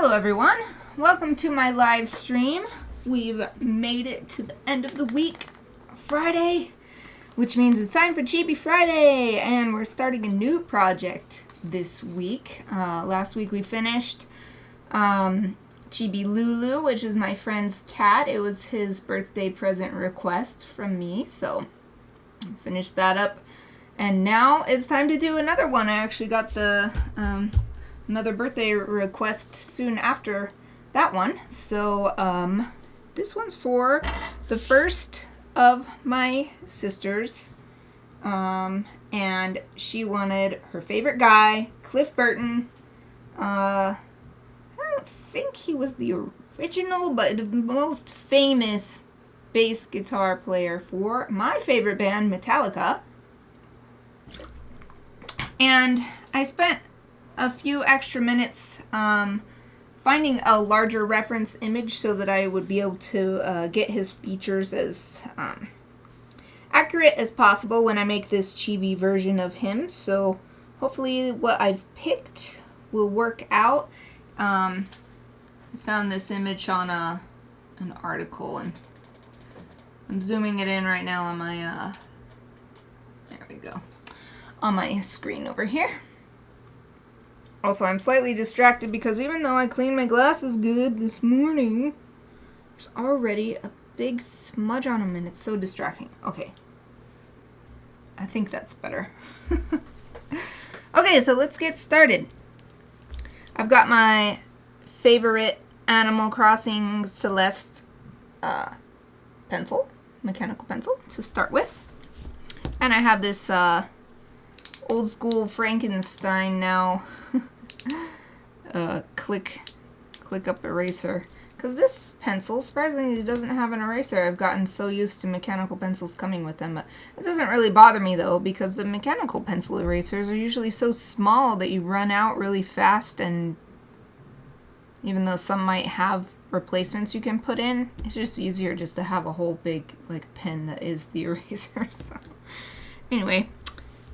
Hello everyone, welcome to my live stream. We've made it to the end of the week, Friday, which means it's time for Chibi Friday, and we're starting a new project this week. Last week we finished Chibi Lulu, which is my friend's cat. It was his birthday present request from me, so I finished that up. And now it's time to do another one. I actually got the another birthday request soon after that one. So this one's for the first of my sisters. And she wanted her favorite guy, Cliff Burton. I don't think he was the original, but the most famous bass guitar player for my favorite band, Metallica. And I spent a few extra minutes finding a larger reference image so that I would be able to get his features as accurate as possible when I make this chibi version of him. So hopefully what I've picked will work out. I found this image on an article, and I'm zooming it in right now on my there we go, on my screen over here. Also, I'm slightly distracted because even though I cleaned my glasses good this morning, there's already a big smudge on them and it's so distracting. Okay. I think that's better. Okay, so let's get started. I've got my favorite Animal Crossing Celeste pencil, mechanical pencil, to start with. And I have this old school Frankenstein now click up eraser, because this pencil surprisingly doesn't have an eraser. I've gotten so used to mechanical pencils coming with them, but it doesn't really bother me though, because the mechanical pencil erasers are usually so small that you run out really fast, and even though some might have replacements you can put in, it's just easier just to have a whole big like pen that is the eraser. So anyway,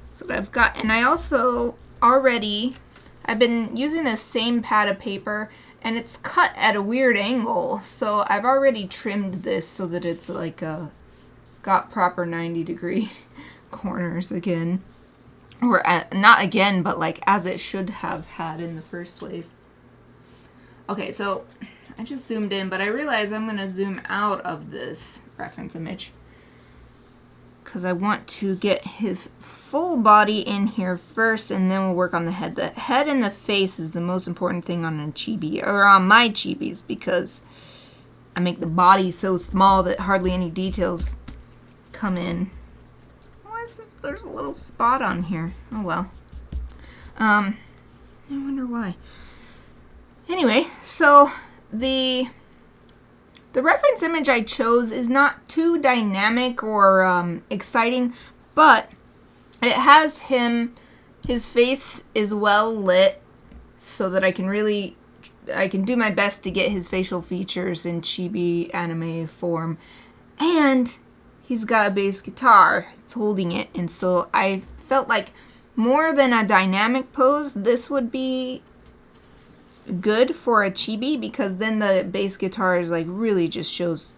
that's what I've got. And I also I've been using the same pad of paper, and it's cut at a weird angle, so I've already trimmed this so that it's like got proper 90-degree corners again, or not again, but like as it should have had in the first place. Okay, so I just zoomed in, but I realize I'm going to zoom out of this reference image because I want to get his full body in here first, and then we'll work on the head. The head and the face is the most important thing on a chibi, or on my chibis, because I make the body so small that hardly any details come in. Why is this? There's a little spot on here. Oh well. I wonder why. Anyway, so the reference image I chose is not too dynamic or exciting, but it has his face is well lit so that I can do my best to get his facial features in chibi anime form. And he's got a bass guitar, it's holding it, and so I felt like more than a dynamic pose, this would be good for a chibi, because then the bass guitar is like really just shows,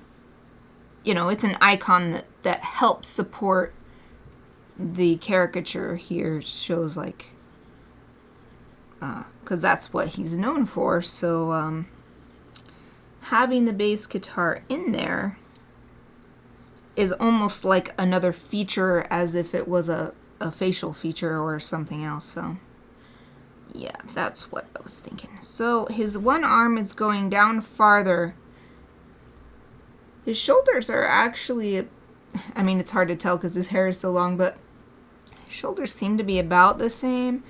you know, it's an icon that helps support the caricature here, shows like because that's what he's known for. So having the bass guitar in there is almost like another feature, as if it was a facial feature or something else. So yeah, that's what I was thinking. So his one arm is going down farther. His shoulders are actually, I mean, it's hard to tell because his hair is so long, but his shoulders seem to be about the same.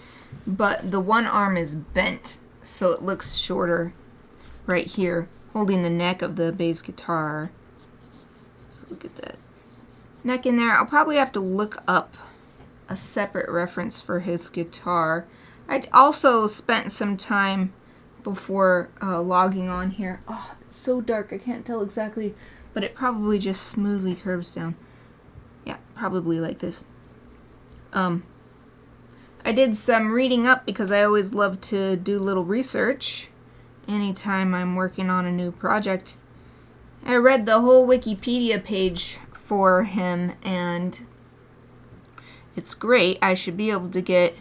But the one arm is bent, so it looks shorter right here, holding the neck of the bass guitar. So look at that neck in there. I'll probably have to look up a separate reference for his guitar. I also spent some time before logging on here. Oh, it's so dark, I can't tell exactly, but it probably just smoothly curves down. Yeah, probably like this. I did some reading up because I always love to do a little research, anytime I'm working on a new project. I read the whole Wikipedia page for him, and it's great. I should be able to get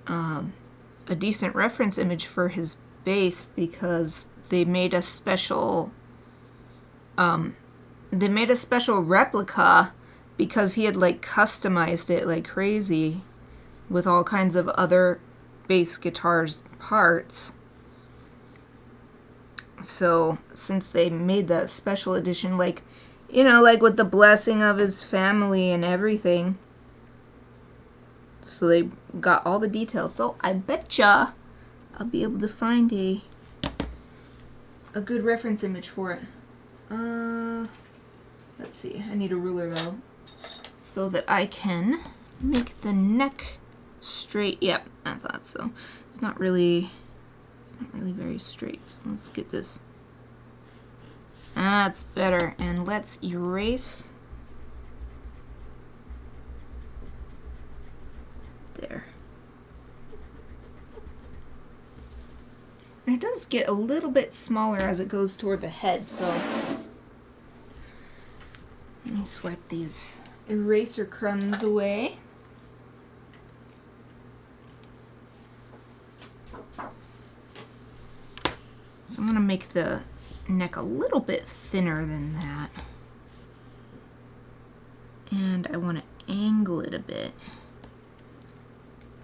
a decent reference image for his base because they made a special replica because he had like customized it like crazy with all kinds of other bass guitars parts. So since they made the special edition, like, you know, like with the blessing of his family and everything, so they got all the details. So I betcha I'll be able to find a good reference image for it. Let's see. I need a ruler though, so that I can make the neck straight. Yep, I thought so. It's not really very straight. So let's get this. That's better. And let's erase. There. And it does get a little bit smaller as it goes toward the head, so let me swipe these eraser crumbs away. So I'm going to make the neck a little bit thinner than that. And I want to angle it a bit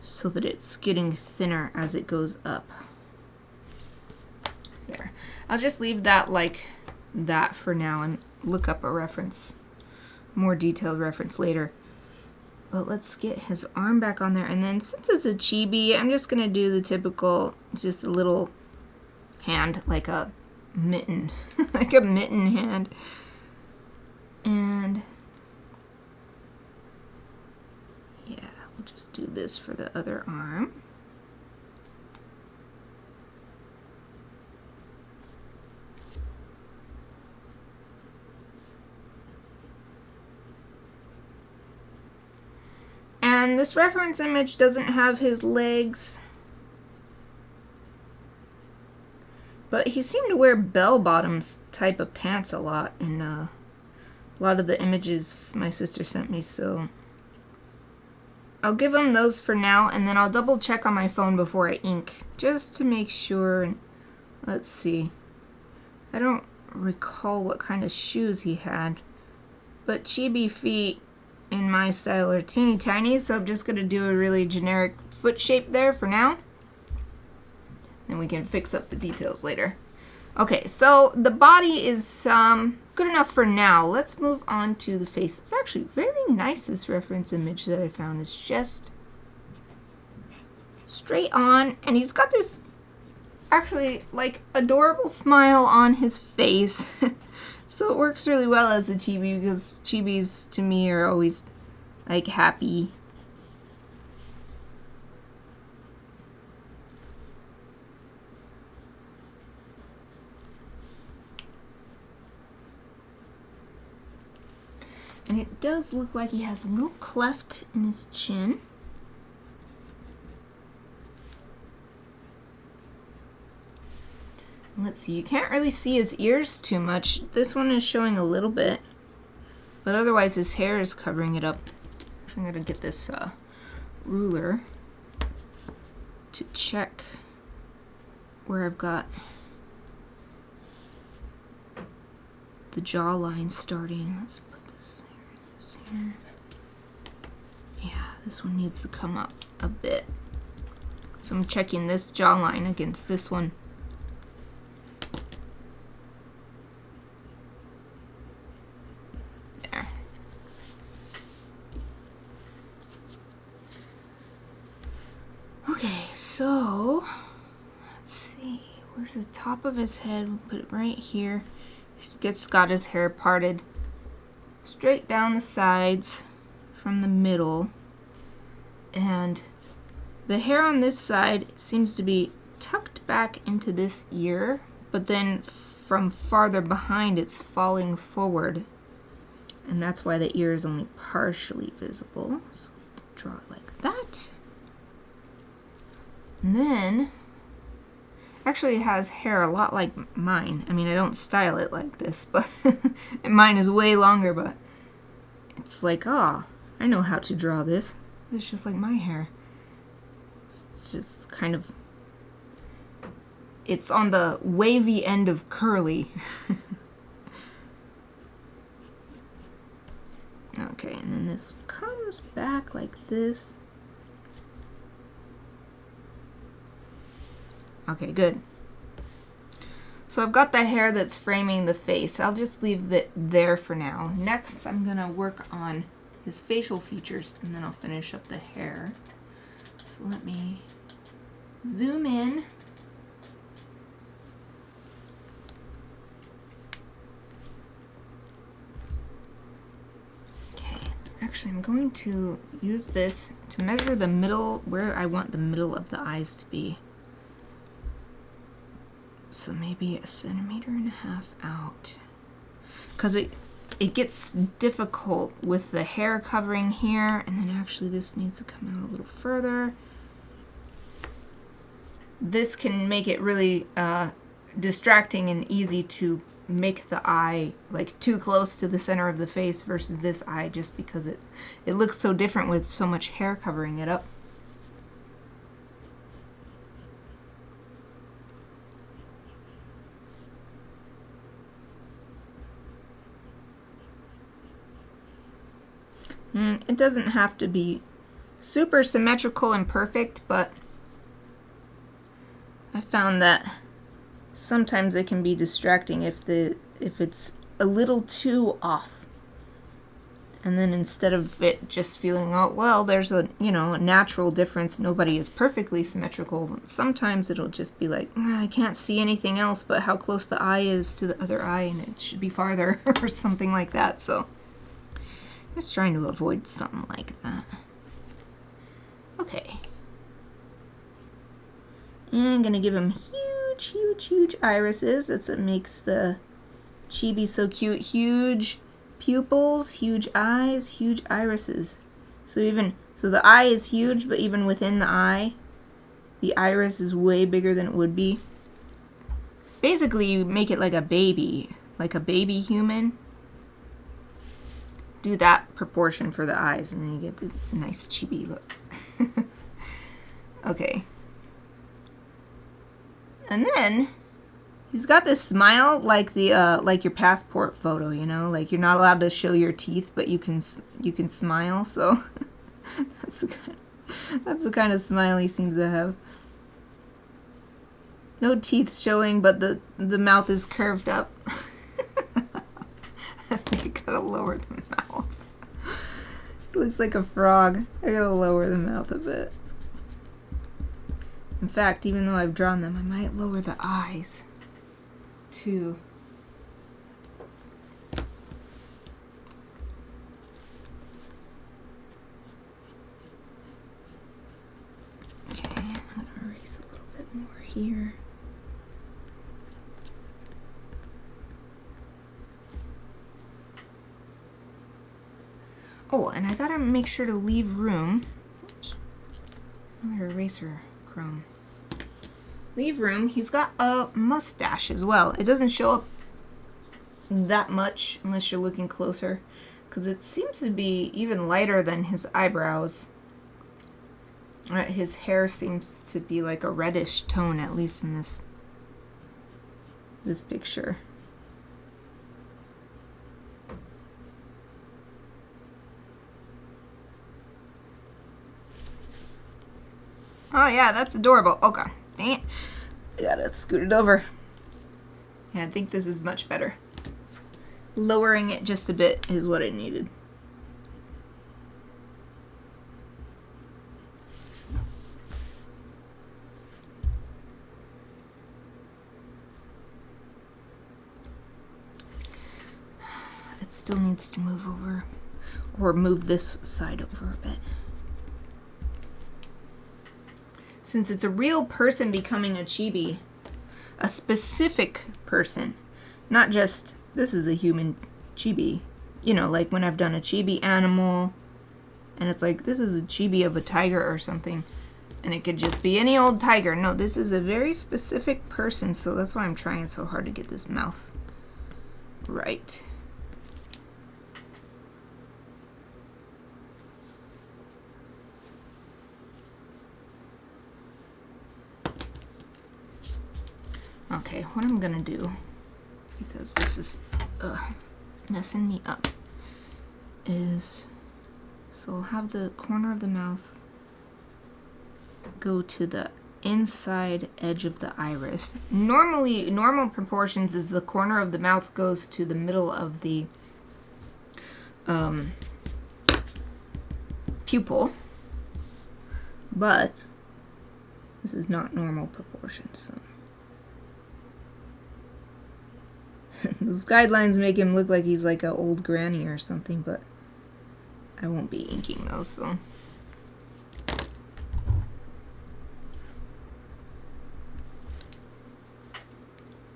so that it's getting thinner as it goes up. There. I'll just leave that like that for now and look up a reference, more detailed reference later. But let's get his arm back on there. And then since it's a chibi, I'm just going to do the typical, just a little hand, like a mitten, like a mitten hand. And yeah, we'll just do this for the other arm. And this reference image doesn't have his legs, but he seemed to wear bell-bottoms type of pants a lot in a lot of the images my sister sent me, so I'll give him those for now, and then I'll double check on my phone before I ink, just to make sure. Let's see. I don't recall what kind of shoes he had, but chibi feet in my style are teeny tiny, so I'm just going to do a really generic foot shape there for now. Then we can fix up the details later. Okay, so the body is good enough for now. Let's move on to the face. It's actually very nice, this reference image that I found. It's just straight on, and he's got this actually like adorable smile on his face. So it works really well as a chibi, because chibis to me are always like happy. And it does look like he has a little cleft in his chin. Let's see, you can't really see his ears too much. This one is showing a little bit, but otherwise his hair is covering it up. I'm going to get this ruler to check where I've got the jawline starting. Let's put this here. Yeah, this one needs to come up a bit. So I'm checking this jawline against this one. There. Okay, so let's see. Where's the top of his head? We'll put it right here. He's got his hair parted straight down the sides from the middle, and the hair on this side seems to be tucked back into this ear, but then from farther behind it's falling forward, and that's why the ear is only partially visible. So draw it like that. And then I actually has hair a lot like mine. I mean, I don't style it like this, but mine is way longer, but it's like, oh, I know how to draw this. It's just like my hair. It's just kind of, it's on the wavy end of curly. Okay, and then this comes back like this. Okay, good. So I've got the hair that's framing the face. I'll just leave it there for now. Next, I'm gonna work on his facial features, and then I'll finish up the hair. So let me zoom in. Okay, actually I'm going to use this to measure the middle, where I want the middle of the eyes to be. So maybe 1.5 centimeters out. Because it gets difficult with the hair covering here, and then actually this needs to come out a little further. This can make it really distracting and easy to make the eye like too close to the center of the face versus this eye, just because it looks so different with so much hair covering it up. It doesn't have to be super symmetrical and perfect, but I found that sometimes it can be distracting if it's a little too off. And then instead of it just feeling, oh well, there's a a natural difference, nobody is perfectly symmetrical, sometimes it'll just be like, I can't see anything else but how close the eye is to the other eye, and it should be farther or something like that. So just trying to avoid something like that. Okay. And I'm going to give him huge, huge, huge irises. That's what makes the Chibi so cute. Huge pupils, huge eyes, huge irises. So the eye is huge, but even within the eye, the iris is way bigger than it would be. Basically, you make it like a baby human. Do that proportion for the eyes, and then you get the nice chibi look. Okay. And then he's got this smile like the like your passport photo, like you're not allowed to show your teeth, but you can smile. So that's the kind of smile he seems to have. No teeth showing, but the mouth is curved up. I think I gotta lower the mouth. It looks like a frog. I gotta lower the mouth a bit. In fact, even though I've drawn them, I might lower the eyes too. Okay, I'm gonna erase a little bit more here. Oh, and I gotta make sure to leave room. Oops. Another eraser chrome. Leave room. He's got a mustache as well. It doesn't show up that much unless you're looking closer, because it seems to be even lighter than his eyebrows. His hair seems to be like a reddish tone, at least in this picture. Oh yeah, that's adorable. Okay, dang it. I gotta scoot it over. Yeah, I think this is much better. Lowering it just a bit is what it needed. It still needs to move over, or move this side over a bit. Since it's a real person becoming a chibi, a specific person, not just, this is a human chibi. Like when I've done a chibi animal, and it's like, this is a chibi of a tiger or something. And it could just be any old tiger. No, this is a very specific person, so that's why I'm trying so hard to get this mouth right. Okay, what I'm gonna do, because this is messing me up, is, so I'll have the corner of the mouth go to the inside edge of the iris. Normally, normal proportions is the corner of the mouth goes to the middle of the pupil, but this is not normal proportions, so. Those guidelines make him look like he's like an old granny or something, but I won't be inking those, so.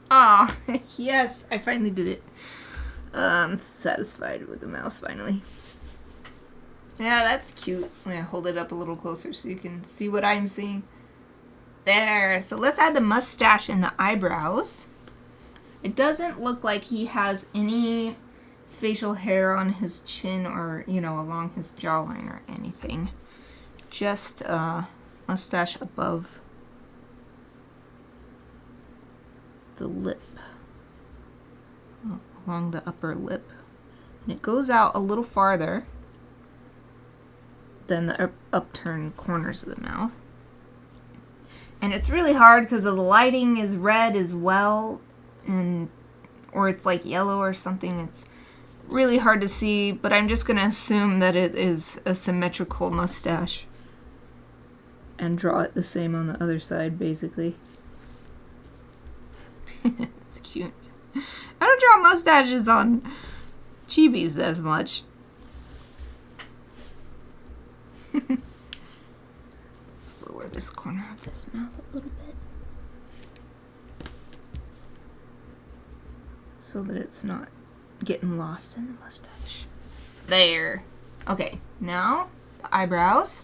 Ah, yes, I finally did it. I'm satisfied with the mouth finally. Yeah, that's cute. I'm gonna hold it up a little closer so you can see what I'm seeing. There. So let's add the mustache and the eyebrows. It doesn't look like he has any facial hair on his chin or, you know, along his jawline or anything. Just a mustache above the lip, along the upper lip. And it goes out a little farther than the upturned corners of the mouth. And it's really hard because the lighting is red as well, and or it's like yellow or something. It's really hard to see, but I'm just going to assume that it is a symmetrical mustache and draw it the same on the other side, basically. It's cute. I don't draw mustaches on Chibis as much. Let's lower this corner of this mouth a little bit so that it's not getting lost in the mustache. There. Okay, now the eyebrows.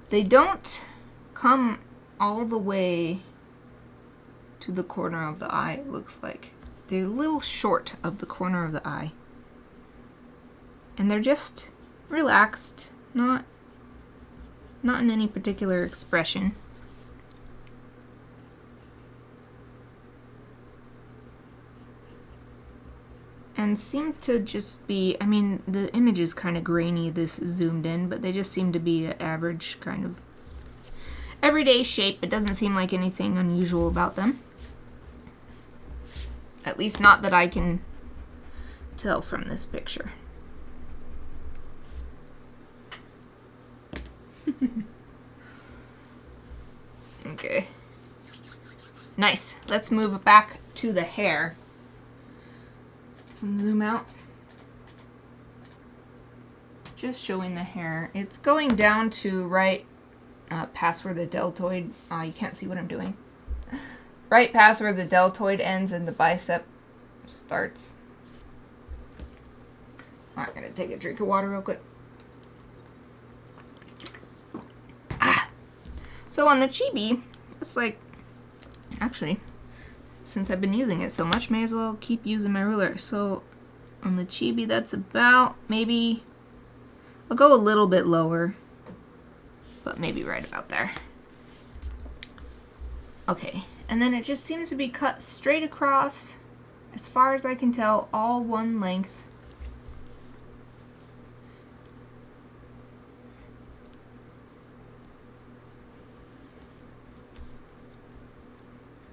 They don't come all the way to the corner of the eye, it looks like. They're a little short of the corner of the eye. And they're just relaxed, not in any particular expression. And seem to just be, I mean, the image is kind of grainy, this zoomed in, but they just seem to be an average kind of everyday shape. It doesn't seem like anything unusual about them. At least not that I can tell from this picture. Okay. Nice. Let's move back to the hair. Zoom out. Just showing the hair. It's going down to right past where the deltoid, you can't see what I'm doing. Right past where the deltoid ends and the bicep starts. I'm gonna take a drink of water real quick. So on the Chibi, it's like, actually, since I've been using it so much, may as well keep using my ruler. So on the Chibi, that's about maybe, I'll go a little bit lower, but maybe right about there. Okay, and then it just seems to be cut straight across, as far as I can tell, all one length.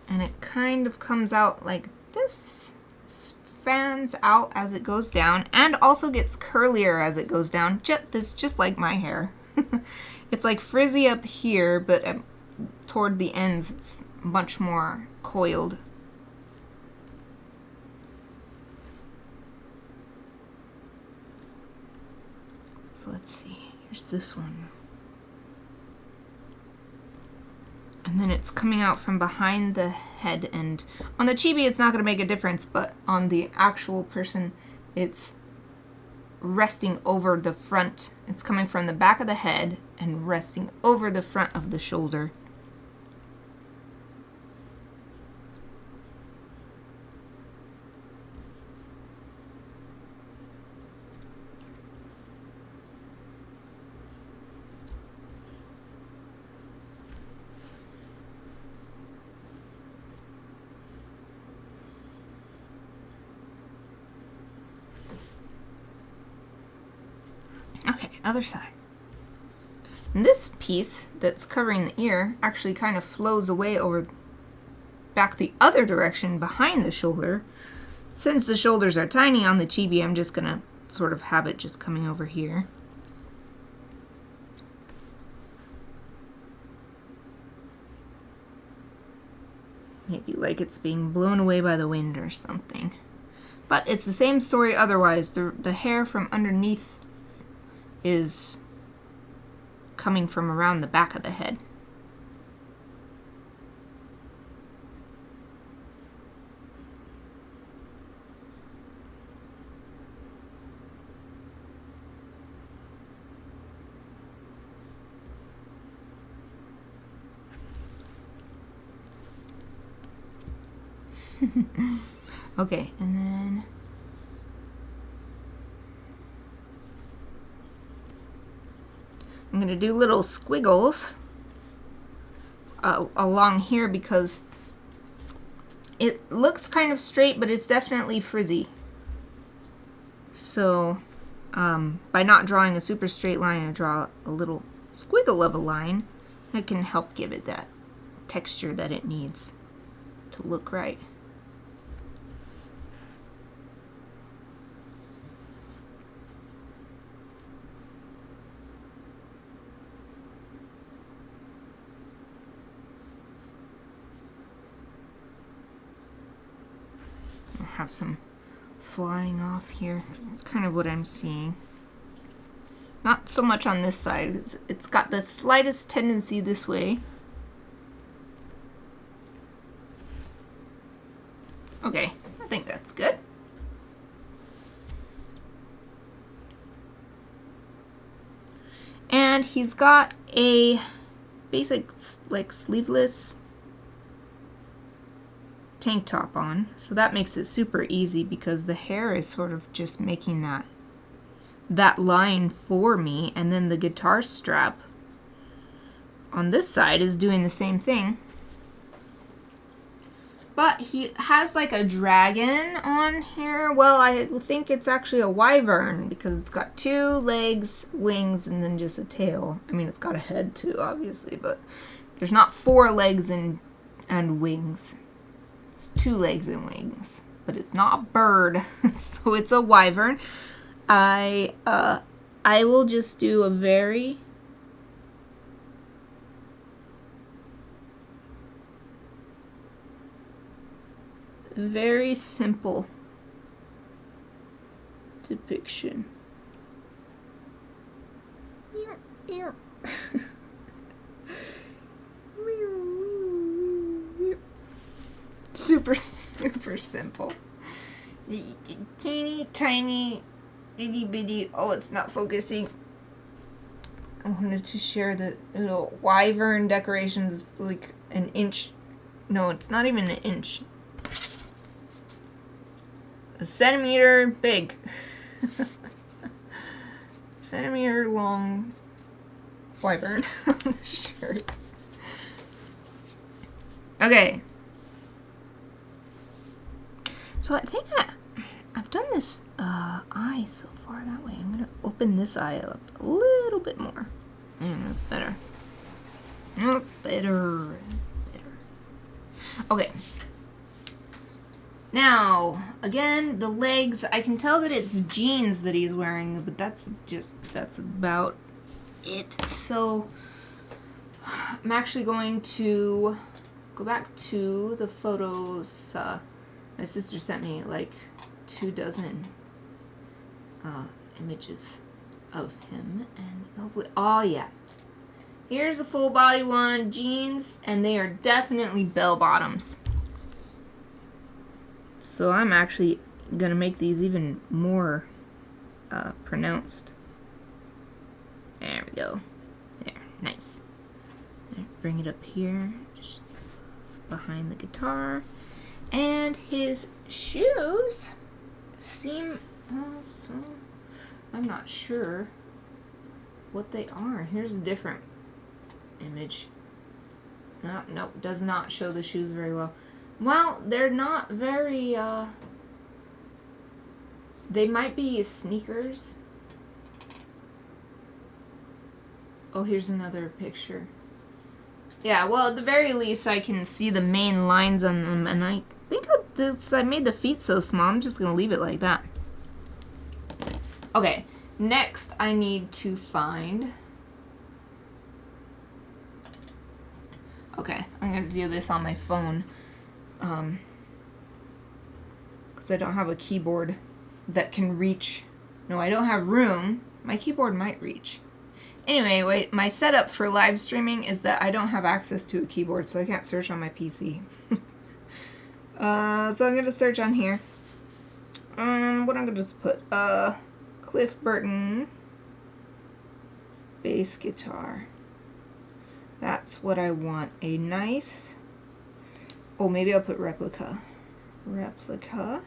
And it kind of comes out like this, fans out as it goes down, and also gets curlier as it goes down. It's just like my hair. It's like frizzy up here, but toward the ends it's much more coiled. So let's see, here's this one. And then it's coming out from behind the head, and on the Chibi it's not going to make a difference, but on the actual person it's resting over the front. It's coming from the back of the head and resting over the front of the shoulder. Okay, other side. And this piece that's covering the ear actually kind of flows away over back the other direction behind the shoulder. Since the shoulders are tiny on the Chibi, I'm just gonna sort of have it just coming over here. Maybe like it's being blown away by the wind or something. But it's the same story otherwise. The hair from underneath is coming from around the back of the head. Okay, and then I'm going to do little squiggles along here because it looks kind of straight, but it's definitely frizzy. So by not drawing a super straight line, I draw a little squiggle of a line that can help give it that texture that it needs to look right. Have some flying off here. It's kind of what I'm seeing. Not so much on this side. It's got the slightest tendency this way. Okay, I think that's good. And he's got a basic like sleeveless tank top on, so that makes it super easy because the hair is sort of just making that line for me, and then the guitar strap on this side is doing the same thing. But he has like a dragon on here. Well, I think it's actually a wyvern because it's got 2 legs, wings, and then just a tail. I mean, it's got a head too, obviously, but there's not 4 legs and wings. It's 2 legs and wings, but it's not a bird, so it's a wyvern. I will just do a very simple depiction. Super simple. Teeny tiny itty bitty. Oh, it's not focusing. I wanted to share the little wyvern decorations. It's like an inch. No, it's not even an inch. A centimeter big. Centimeter long wyvern on the shirt. Okay. So I think I've done this eye so far that way. I'm going to open this eye up a little bit more. That's better. That's better. Okay. Now, again, the legs, I can tell that it's jeans that he's wearing, but that's about it. So I'm actually going to go back to the photos. My sister sent me like 24 images of him, and hopefully, oh yeah, here's a full body one, jeans, and they are definitely bell bottoms. So I'm actually gonna make these even more pronounced. There we go. There, nice. Bring it up here, just behind the guitar. And his shoes seem, I'm not sure what they are. Here's a different image. Nope, does not show the shoes very well. Well, they're not very, they might be sneakers. Oh, here's another picture. Yeah, well, at the very least, I can see the main lines on them, and I think I made the feet so small, I'm just going to leave it like that. Okay, next I need to find... Okay, I'm going to do this on my phone, because I don't have a keyboard that can reach... No, I don't have room. My keyboard might reach. Anyway, wait, my setup for live streaming is that I don't have access to a keyboard, so I can't search on my PC. So I'm going to search on here. What I'm going to just put, Cliff Burton bass guitar. That's what I want. A nice, oh, maybe I'll put replica. Replica.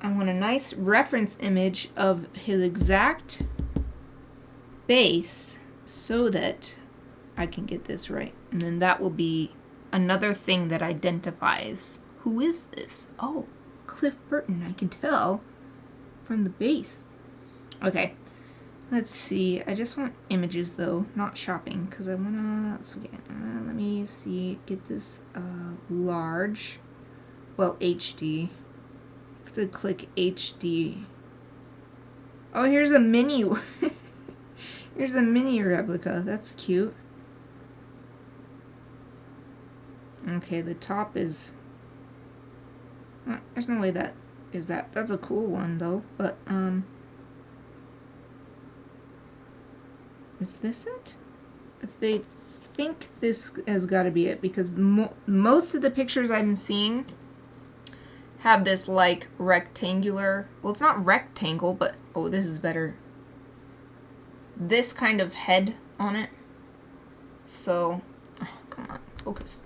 I want a nice reference image of his exact bass so that I can get this right. And then that will be another thing that identifies who is this? Oh, Cliff Burton, I can tell from the bass. Okay, let's see. I just want images though, not shopping, because I want to, let me see, get this large, well, HD. I have to click HD. Oh, here's a mini here's a mini replica. That's cute. Okay, the top is... there's no way that is that. That's a cool one, though. But, is this it? They think this has got to be it, because most of the pictures I'm seeing have this, like, rectangular... Well, it's not rectangle, but... Oh, this is better. This kind of head on it. So, oh, come on, focus.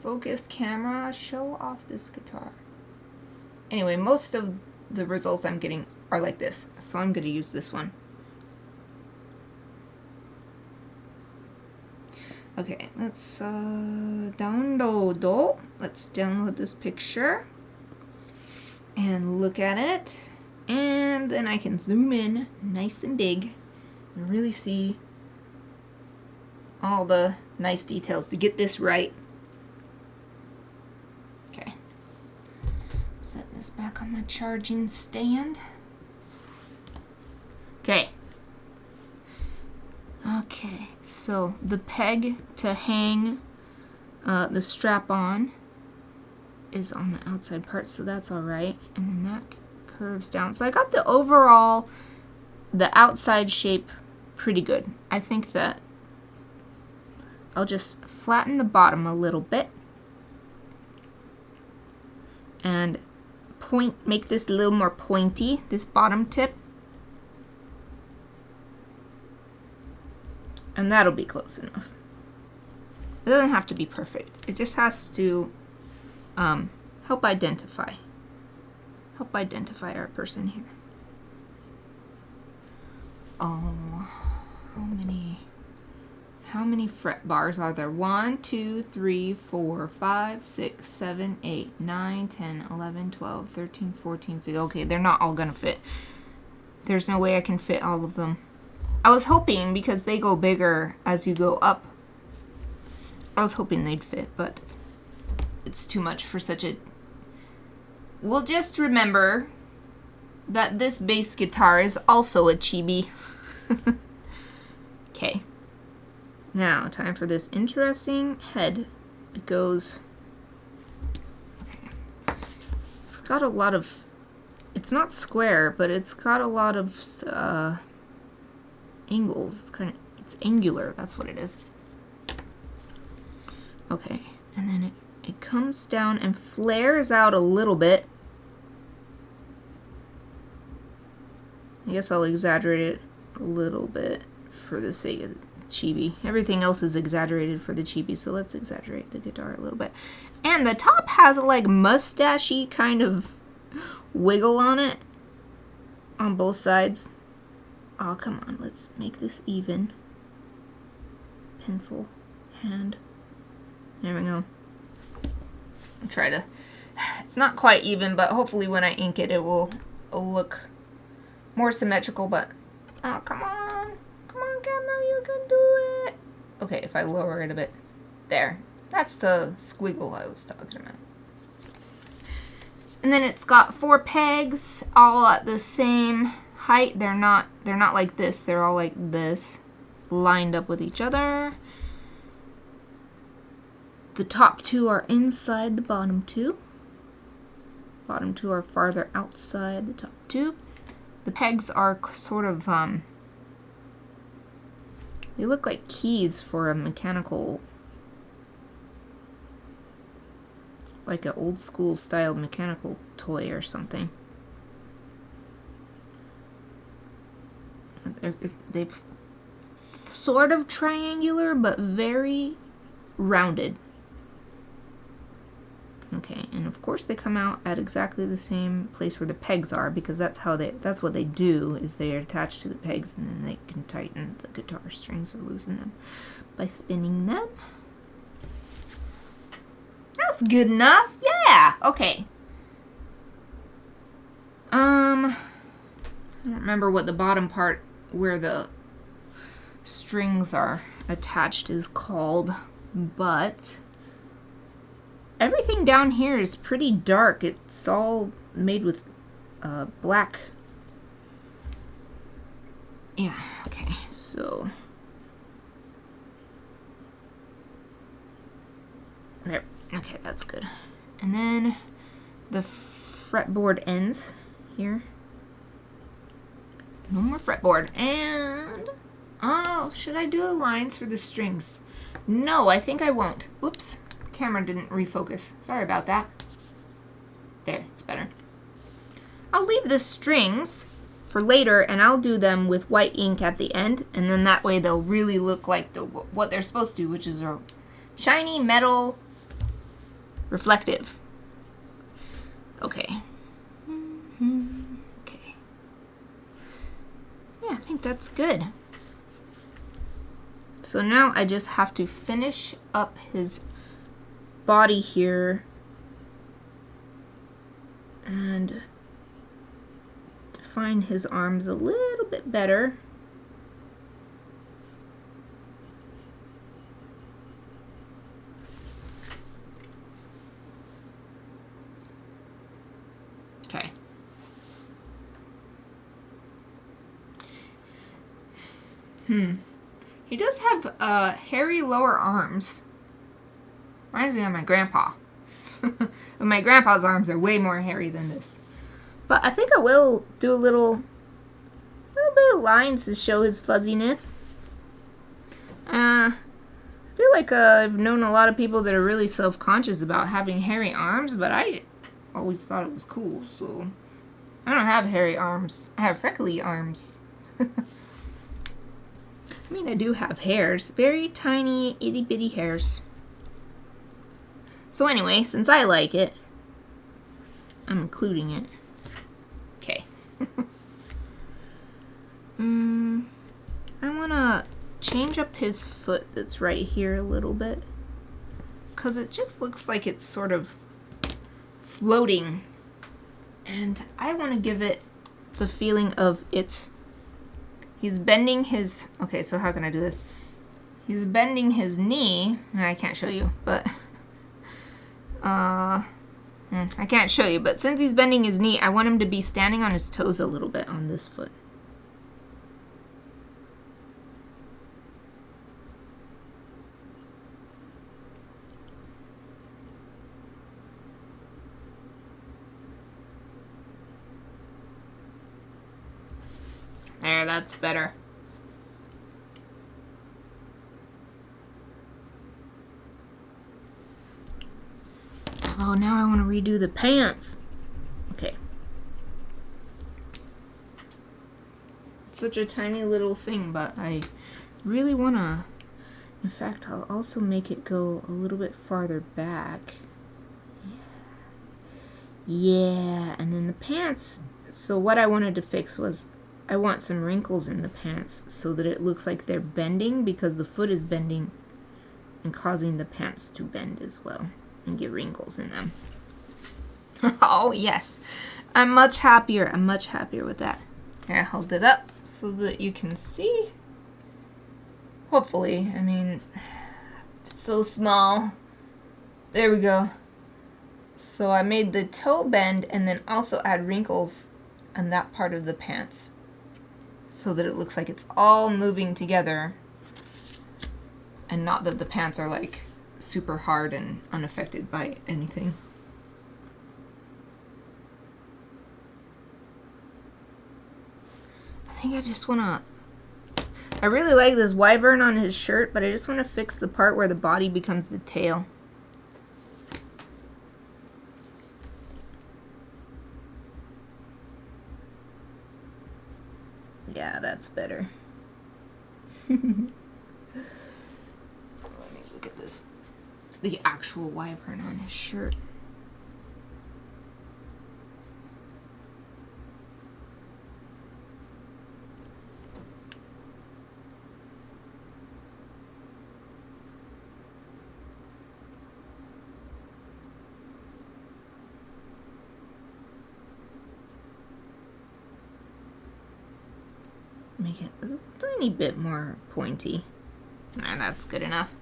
Focus, camera, show off this guitar. Anyway, most of the results I'm getting are like this, so I'm going to use this one. Okay, let's download. Let's download this picture and look at it. And then I can zoom in nice and big and really see all the nice details to get this right. Okay. Set this back on my charging stand. Okay. Okay, so the peg to hang the strap on is on the outside part, so that's alright. And then that curves down. So I got the overall, the outside shape pretty good. I think that I'll just flatten the bottom a little bit and make this a little more pointy, this bottom tip. And that'll be close enough. It doesn't have to be perfect. It just has to help identify our person here. Oh, how many fret bars are there? 1, 2, 3, 4, 5, 6, 7, 8, 9, 10, 11, 12, 13, 14, 15. Okay, they're not all gonna fit. There's no way I can fit all of them. I was hoping, because they go bigger as you go up, I was hoping they'd fit, but it's too much for such a... We'll just remember that this bass guitar is also a Chibi. Okay. Now, time for this interesting head. It goes... Okay. It's got a lot of... It's not square, but it's got a lot of angles. It's angular, that's what it is. Okay, and then it comes down and flares out a little bit. guess I'll exaggerate it a little bit for the sake of Chibi. Everything else is exaggerated for the Chibi, so let's exaggerate the guitar a little bit. And the top has a like mustachy kind of wiggle on it on both sides. Oh, come on, let's make this even. Pencil, hand. There we go. I'll try to... It's not quite even, but hopefully when I ink it, it will look more symmetrical, but... Oh, come on. Come on, camera, you can do it. Okay, if I lower it a bit. There. That's the squiggle I was talking about. And then it's got 4 pegs, all at the same height. They're not like this. They're all like this, lined up with each other. The top 2 are inside the bottom 2. Bottom 2 are farther outside the top 2. The pegs are sort of, they look like keys for a mechanical, like an old school style mechanical toy or something. They've sort of triangular, but very rounded. Okay, and of course they come out at exactly the same place where the pegs are, because that's what they do, is they are attached to the pegs and then they can tighten the guitar strings or loosen them by spinning them. That's good enough. Yeah, okay. I don't remember what the bottom part where the strings are attached is called, but everything down here is pretty dark. It's all made with black. Yeah, okay, so there. Okay, that's good. And then the fretboard ends here. No more fretboard. And oh, should I do the lines for the strings? No, I think I won't. Oops. Camera didn't refocus. Sorry about that. There, it's better. I'll leave the strings for later, and I'll do them with white ink at the end, and then that way they'll really look like what they're supposed to, which is a shiny metal reflective. Okay. Okay. Yeah, I think that's good. So now I just have to finish up his body here and define his arms a little bit better. Okay. He does have hairy lower arms. Reminds me of my grandpa. My grandpa's arms are way more hairy than this. But I think I will do a little bit of lines to show his fuzziness. I feel like I've known a lot of people that are really self-conscious about having hairy arms, but I always thought it was cool, so I don't have hairy arms. I have freckly arms. I mean, I do have hairs. Very tiny, itty-bitty hairs. So anyway, since I like it, I'm including it. Okay. I want to change up his foot that's right here a little bit, because it just looks like it's sort of floating. And I want to give it the feeling of he's bending his, okay, so how can I do this? He's bending his knee. I can't show you, but I can't show you, but since he's bending his knee, I want him to be standing on his toes a little bit on this foot. There, that's better. Oh, now I want to redo the pants. Okay. such a tiny little thing, but I really want to... In fact, I'll also make it go a little bit farther back. Yeah, and then the pants. So what I wanted to fix was I want some wrinkles in the pants so that it looks like they're bending, because the foot is bending and causing the pants to bend as well and get wrinkles in them. Oh, yes. I'm much happier. I'm much happier with that. Here, I hold it up so that you can see. Hopefully. I mean, it's so small. There we go. So I made the toe bend and then also add wrinkles on that part of the pants so that it looks like it's all moving together and not that the pants are like super hard and unaffected by anything. I think I just want to... I really like this wyvern on his shirt, but I just want to fix the part where the body becomes the tail. Yeah, that's better. Let me look at this. The actual wyvern on his shirt. Make it a tiny bit more pointy. Nah, that's good enough.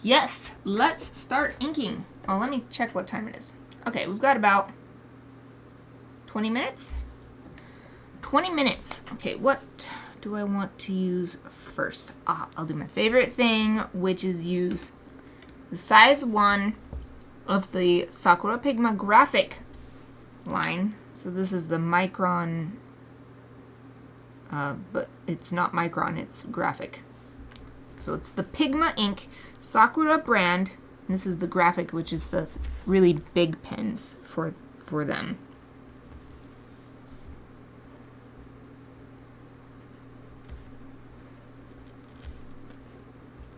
Yes, let's start inking. Oh, let me check what time it is. Okay, we've got about 20 minutes. 20 minutes. Okay, what do I want to use first? I'll do my favorite thing, which is use the size 1 of the Sakura Pigma graphic line. So this is the Micron, but it's not Micron, it's graphic. So it's the Pigma Ink Sakura brand. And this is the graphic, which is the really big pens for them.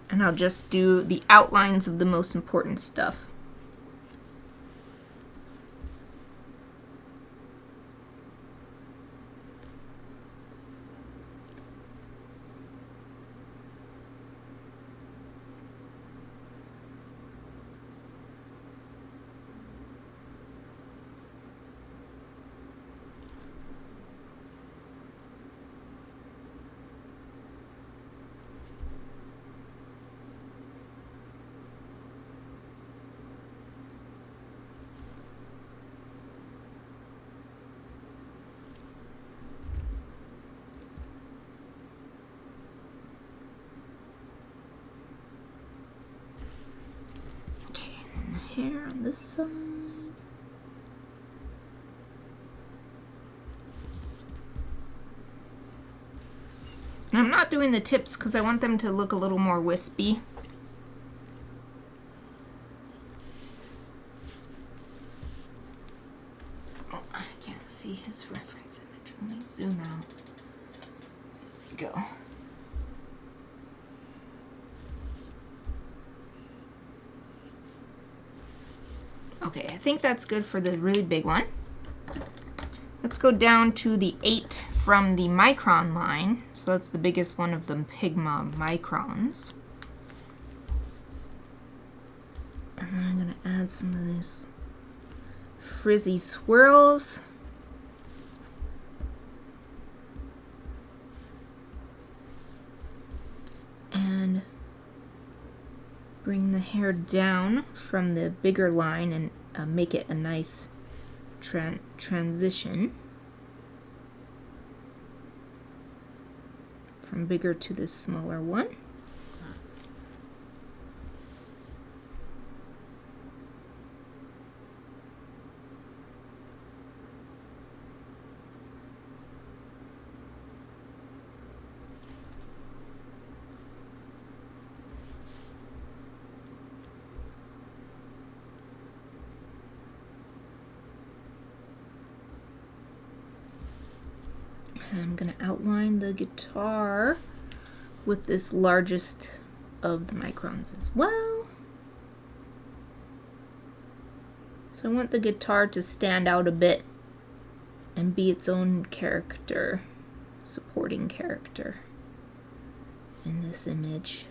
And I'll just do the outlines of the most important stuff. Hair on this side. And I'm not doing the tips because I want them to look a little more wispy. Oh, I can't see his reference image. Let me zoom out. There we go. Okay, I think that's good for the really big one. Let's go down to the 8 from the Micron line. So that's the biggest one of the Pigma Microns. And then I'm going to add some of these frizzy swirls. And bring the hair down from the bigger line and make it a nice transition from bigger to this smaller one. I'm going to outline the guitar with this largest of the microns as well. So I want the guitar to stand out a bit and be its own character, supporting character in this image.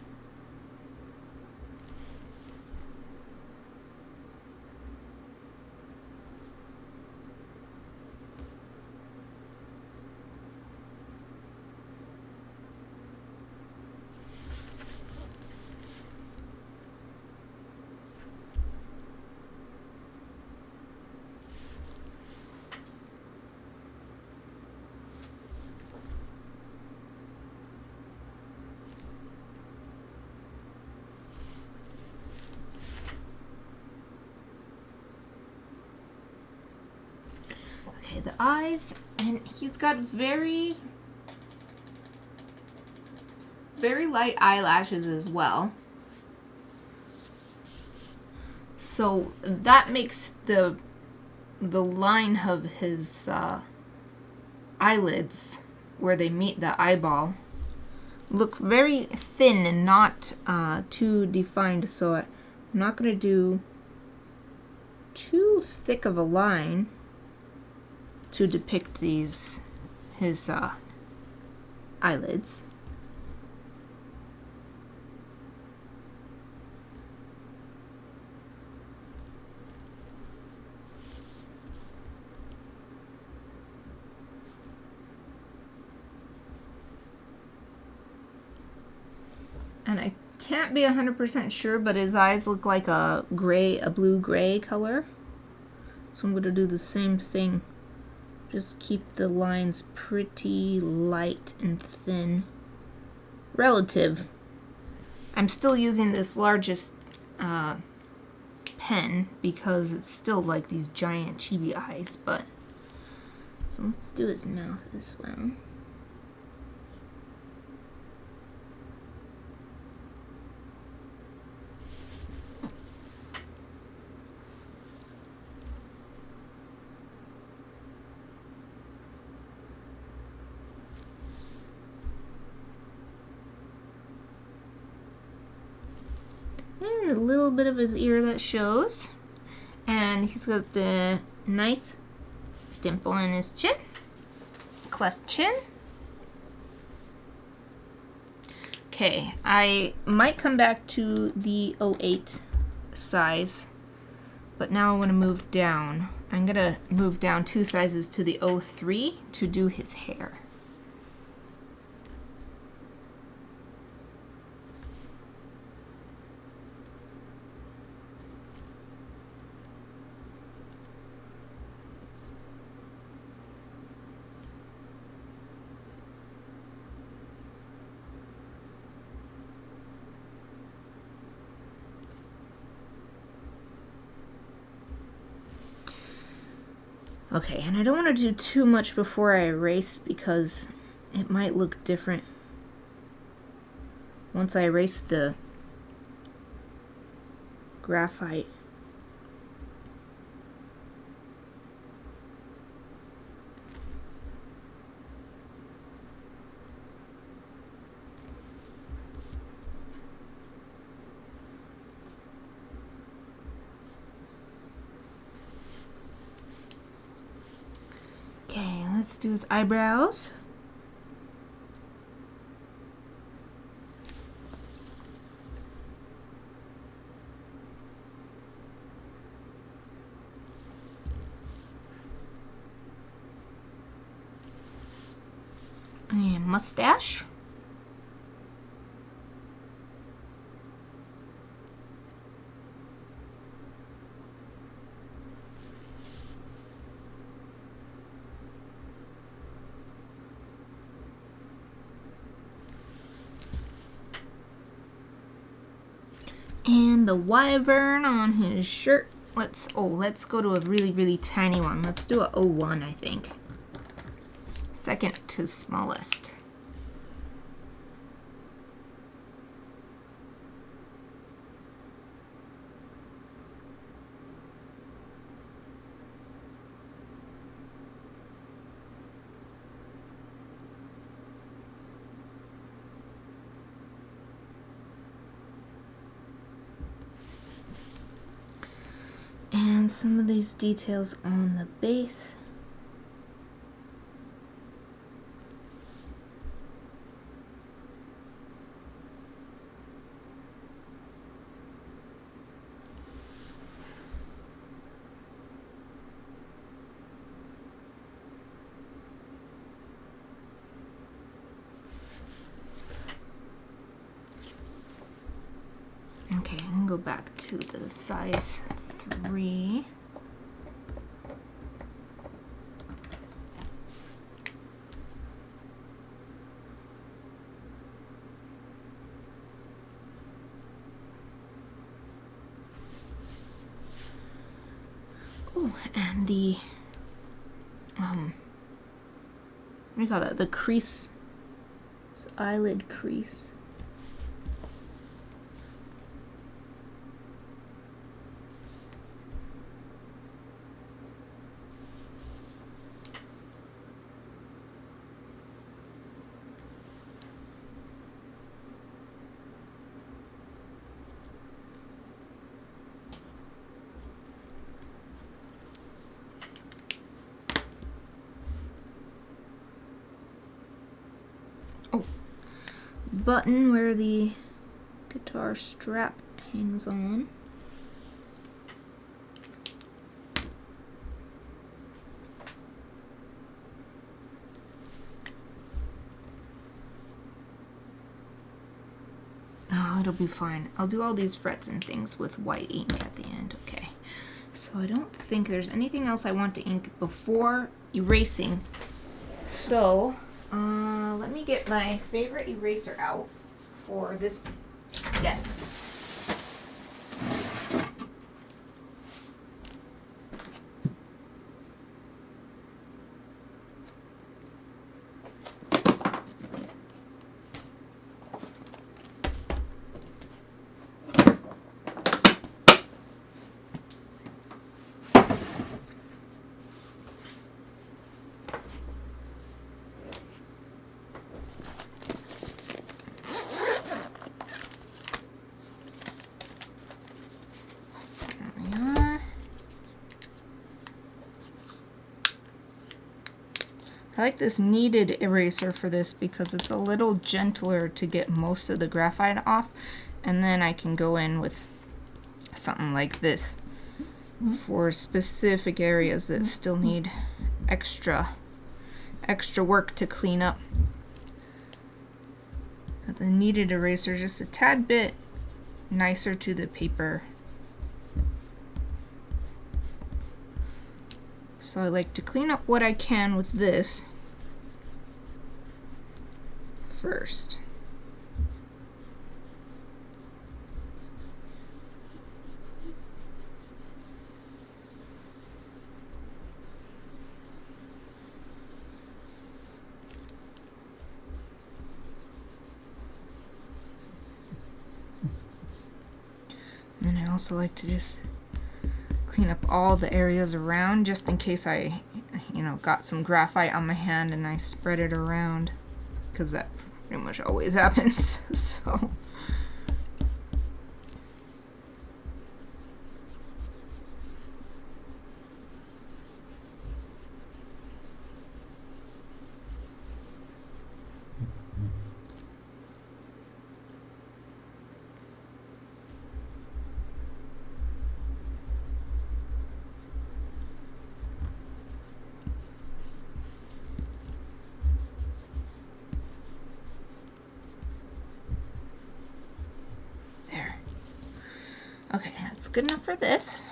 Okay, the eyes, and he's got very light eyelashes as well. So that makes the line of his eyelids where they meet the eyeball look very thin and not too defined. So I'm not going to do too thick of a line to depict his eyelids. And I can't be 100% sure, but his eyes look like a blue-gray color. So I'm going to do the same thing. Just keep the lines pretty light and thin. Relative. I'm still using this largest pen because it's still like these giant chibi eyes, but so let's do his mouth as well. And a little bit of his ear that shows. And he's got the nice dimple in his chin. Cleft chin. Okay, I might come back to the 08 size, but now I want to move down. I'm going to move down 2 sizes to the 03 to do his hair. Okay, and I don't want to do too much before I erase because it might look different once I erase the graphite. Okay, let's do his eyebrows. And mustache. And the wyvern on his shirt. Let's go to a really tiny one. Let's do a 01, I think. Second to smallest. then some of these details on the base. Okay, I can go back to the size 3. Oh, and the what do you call that? The crease, this eyelid crease. Button where the guitar strap hangs on. Oh, it'll be fine. I'll do all these frets and things with white ink at the end. Okay. So I don't think there's anything else I want to ink before erasing. So let me get my favorite eraser out for this step. I like this kneaded eraser for this because it's a little gentler to get most of the graphite off, and then I can go in with something like this for specific areas that still need extra work to clean up. But the kneaded eraser is just a tad bit nicer to the paper. So I like to clean up what I can with this first. And then I also like to just clean up all the areas around, just in case I, got some graphite on my hand and I spread it around, because that pretty much always happens. So okay, that's good enough for this.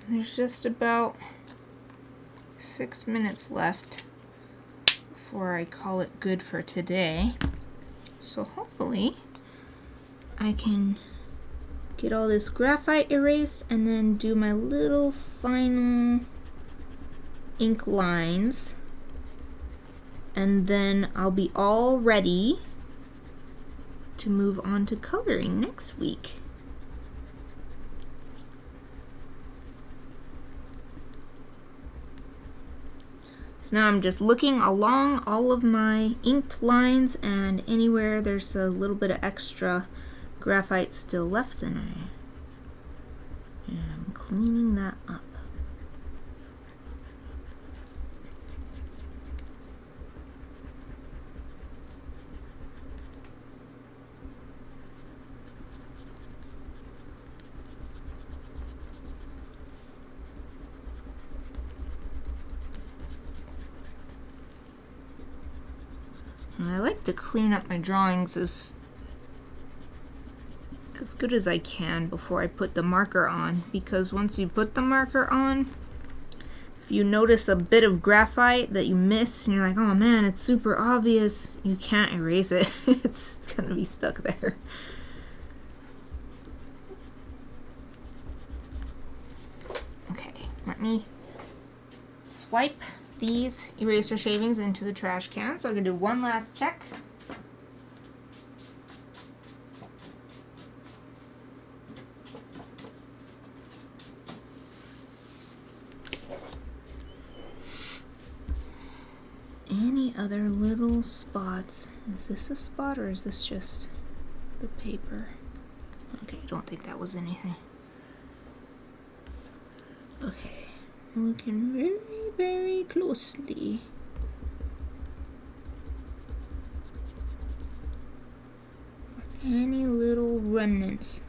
There's just about 6 minutes left before I call it good for today. So hopefully I can get all this graphite erased and then do my little final ink lines. And then I'll be all ready to move on to coloring next week. So now I'm just looking along all of my inked lines, and anywhere there's a little bit of extra graphite still left in it. And I'm cleaning that up. And I like to clean up my drawings as good as I can before I put the marker on, because once you put the marker on, if you notice a bit of graphite that you miss and you're like, oh man, it's super obvious, you can't erase it. It's gonna be stuck there. Okay, let me swipe these eraser shavings into the trash can. So I'm gonna do one last check. Any other little spots? Is this a spot or is this just the paper? Okay, I don't think that was anything. Okay, looking very, very closely. Any little remnants.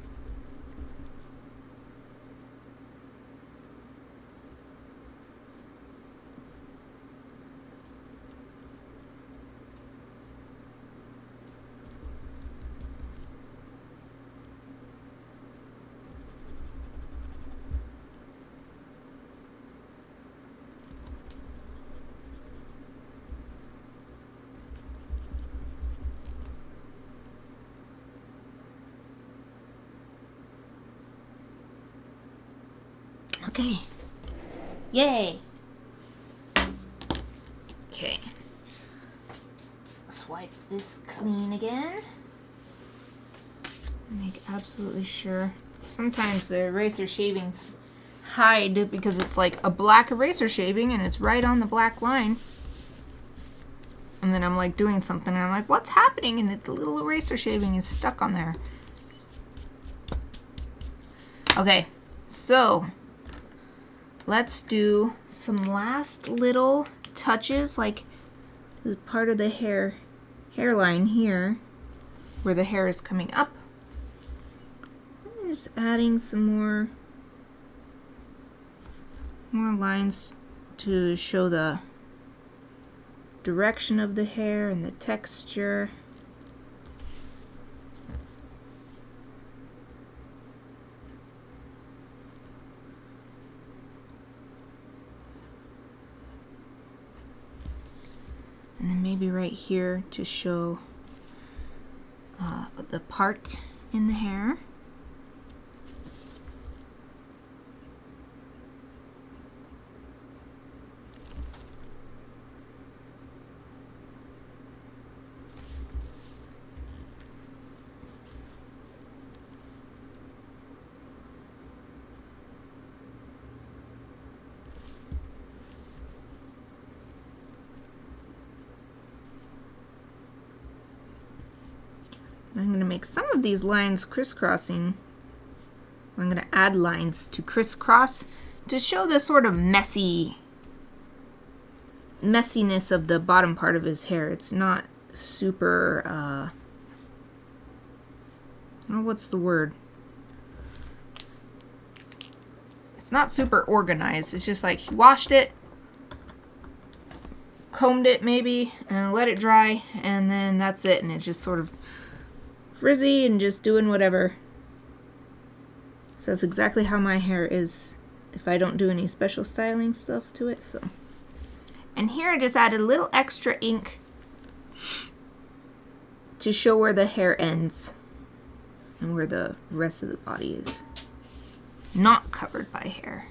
Okay. Yay. Okay. Swipe this clean again. Make absolutely sure. Sometimes the eraser shavings hide because it's like a black eraser shaving and it's right on the black line. And then I'm like doing something and I'm like, what's happening? And the little eraser shaving is stuck on there. Okay, so let's do some last little touches, like this part of the hairline here, where the hair is coming up. And just adding some more lines to show the direction of the hair and the texture. And then maybe right here to show the part in the hair. I'm going to make some of these lines crisscrossing. I'm going to add lines to crisscross to show the sort of messiness of the bottom part of his hair. It's not super, oh, what's the word? It's not super organized. It's just like he washed it, combed it maybe, and let it dry, and then that's it. And it's just sort of frizzy and just doing whatever. So that's exactly how my hair is if I don't do any special styling stuff to it. So, and here I just added a little extra ink to show where the hair ends and where the rest of the body is not covered by hair.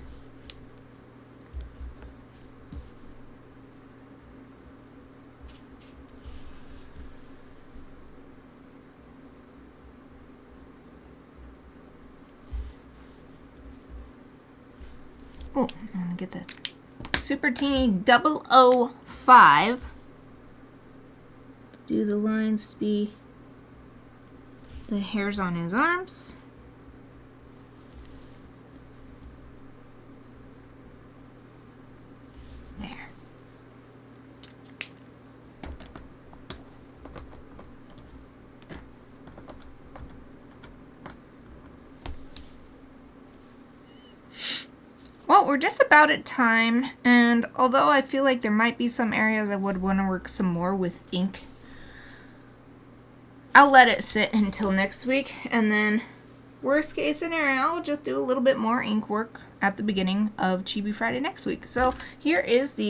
Oh, I'm gonna get the super teeny 005 to do the lines to be the hairs on his arms. There. Well, we're just about at time, and although I feel like there might be some areas I would want to work some more with ink, I'll let it sit until next week, and then worst case scenario, I'll just do a little bit more ink work at the beginning of Chibi Friday next week. So here is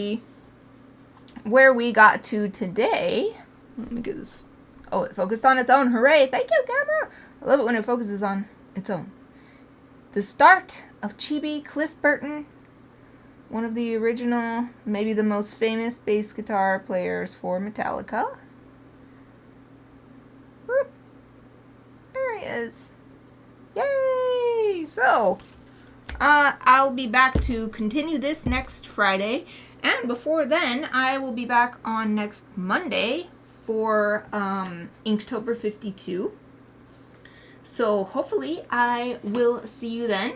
where we got to today. Let me get this. Oh, it focused on its own. Hooray! Thank you, camera. I love it when it focuses on its own. The start of Chibi, Cliff Burton, one of the original, maybe the most famous bass guitar players for Metallica. Whoop. There he is. Yay! So, I'll be back to continue this next Friday, and before then, I will be back on next Monday for Inktober 52. So hopefully I will see you then.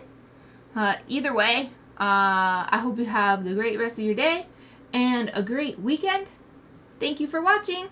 Either way, I hope you have the great rest of your day and a great weekend. Thank you for watching.